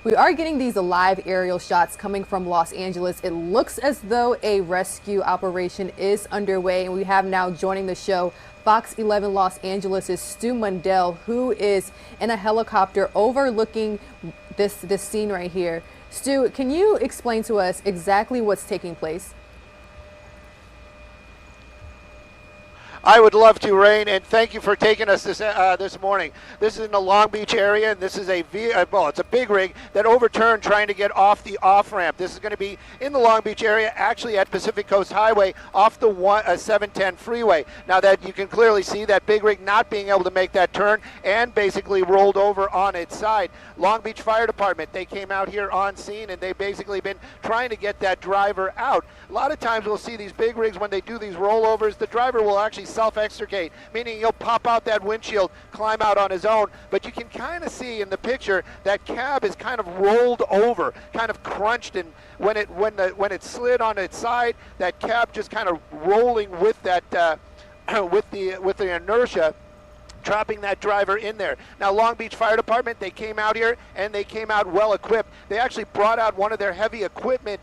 We are getting these live aerial shots coming from Los Angeles. It looks as though a rescue operation is underway, and we have now joining the show Fox 11 Los Angeles' Stu Mundell, who is in a helicopter overlooking this scene right here. Stu, can you explain to us exactly what's taking place? I would love to, Rain, and thank you for taking us this morning. This is in the Long Beach area, and this is it's a big rig that overturned trying to get off the off-ramp. This is going to be in the Long Beach area, actually at Pacific Coast Highway, off the 710 freeway. Now that you can clearly see that big rig not being able to make that turn and basically rolled over on its side. Long Beach Fire Department, they came out here on scene, and they've basically been trying to get that driver out. A lot of times we'll see these big rigs, when they do these rollovers, the driver will actually self-extricate, meaning he'll pop out that windshield, climb out on his own. But you can kind of see in the picture that cab is kind of rolled over, kind of crunched, and when it slid on its side, that cab just kind of rolling with that with the inertia, trapping that driver in there. Now, Long Beach Fire Department, they came out here, and they came out well equipped. They actually brought out one of their heavy equipment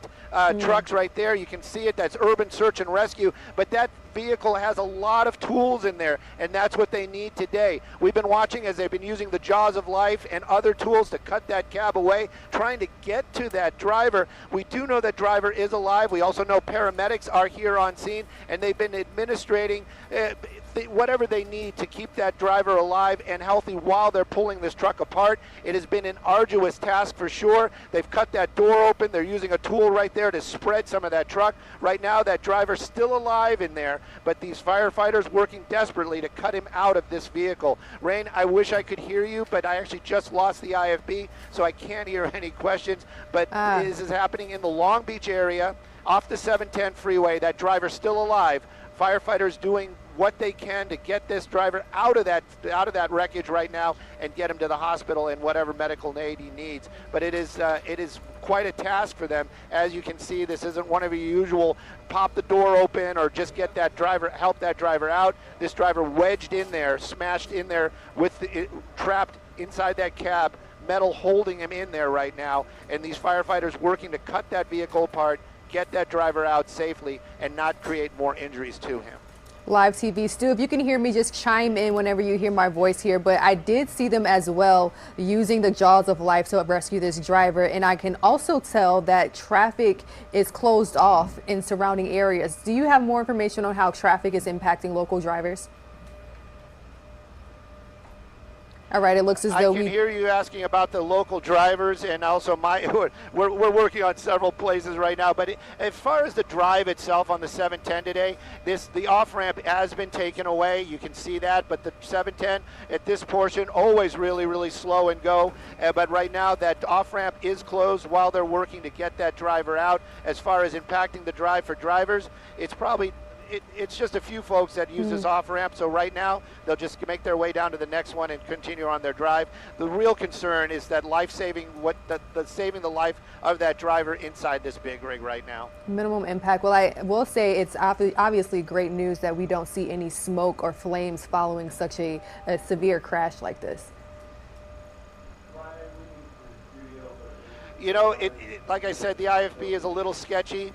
trucks right there. You can see it. That's Urban Search and Rescue. But that vehicle has a lot of tools in there, and that's what they need today. We've been watching as they've been using the jaws of life and other tools to cut that cab away, trying to get to that driver. We do know that driver is alive. We also know paramedics are here on scene, and they've been administrating whatever they need to keep that driver alive and healthy while they're pulling this truck apart. It has been an arduous task for sure. They've cut that door open. They're using a tool right there to spread some of that truck. Right now, that driver's still alive in there, but these firefighters working desperately to cut him out of this vehicle. Rain, I wish I could hear you, but I actually just lost the IFB, so I can't hear any questions. But this is happening in the Long Beach area, off the 710 freeway. That driver's still alive. Firefighters doing what they can to get this driver out of that wreckage right now and get him to the hospital and whatever medical aid he needs. But it is quite a task for them. As you can see, this isn't one of your usual pop the door open or just get that driver, help that driver out. This driver wedged in there, smashed in there with trapped inside that cab, metal holding him in there right now, and these firefighters working to cut that vehicle apart, get that driver out safely, and not create more injuries to him. Live TV. Stu, if you can hear me, just chime in whenever you hear my voice here. But I did see them as well using the jaws of life to rescue this driver. And I can also tell that traffic is closed off in surrounding areas. Do you have more information on how traffic is impacting local drivers? All right, it looks as though I can hear you asking about the local drivers, and also we're working on several places right now. But as far as the drive itself on the 710 today, the off ramp has been taken away. You can see that, but the 710 at this portion always really slow and go. But right now that off ramp is closed while they're working to get that driver out. As far as impacting the drive for drivers, it's probably. It's just a few folks that use this off-ramp, so right now they'll just make their way down to the next one and continue on their drive. The real concern is that saving the life of that driver inside this big rig right now. Minimum impact. Well, I will say it's obviously great news that we don't see any smoke or flames following such a severe crash like this. You know, like I said, the IFB is a little sketchy.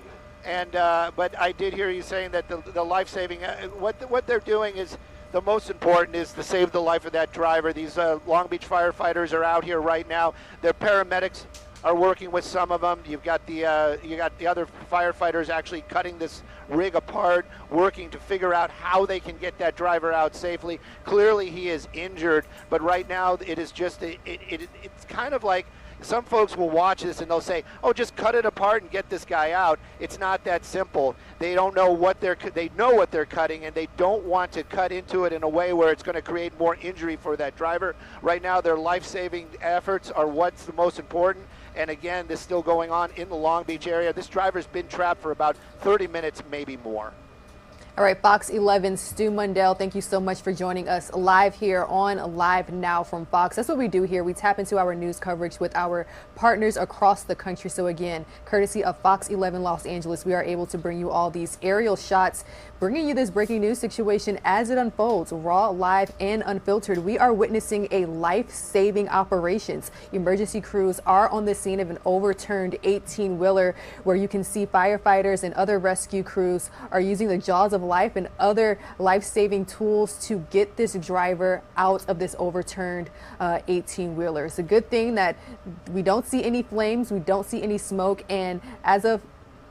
And but I did hear you saying that the life-saving, what they're doing is the most important is to save the life of that driver. These Long Beach firefighters are out here right now. Their paramedics are working with some of them. You got the other firefighters actually cutting this rig apart, working to figure out how they can get that driver out safely. Clearly, he is injured, but right now it is just it's kind of like. Some folks will watch this and they'll say, "Oh, just cut it apart and get this guy out." It's not that simple. They don't know they know what they're cutting, and they don't want to cut into it in a way where it's going to create more injury for that driver. Right now, their life-saving efforts are what's the most important. And again, this is still going on in the Long Beach area. This driver's been trapped for about 30 minutes, maybe more. All right, Fox 11, Stu Mundell, thank you so much for joining us live here on Live Now from Fox. That's what we do here. We tap into our news coverage with our partners across the country. So again, courtesy of Fox 11 Los Angeles, we are able to bring you all these aerial shots, bringing you this breaking news situation as it unfolds, raw, live, and unfiltered. We are witnessing a life-saving operations. Emergency crews are on the scene of an overturned 18-wheeler where you can see firefighters and other rescue crews are using the jaws of life and other life-saving tools to get this driver out of this overturned 18-wheeler. It's a good thing that we don't see any flames, we don't see any smoke, and as of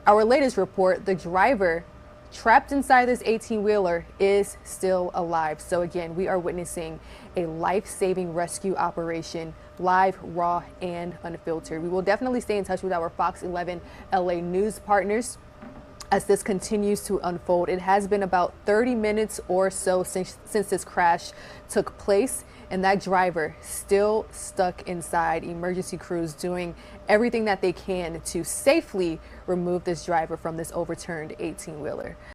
our latest report, the driver trapped inside this 18-wheeler is still alive. So again, we are witnessing a life-saving rescue operation, live, raw, and unfiltered. We will definitely stay in touch with our Fox 11 LA news partners as this continues to unfold. It has been about 30 minutes or so since this crash took place, and that driver still stuck inside. Emergency crews doing everything that they can to safely remove this driver from this overturned 18-wheeler.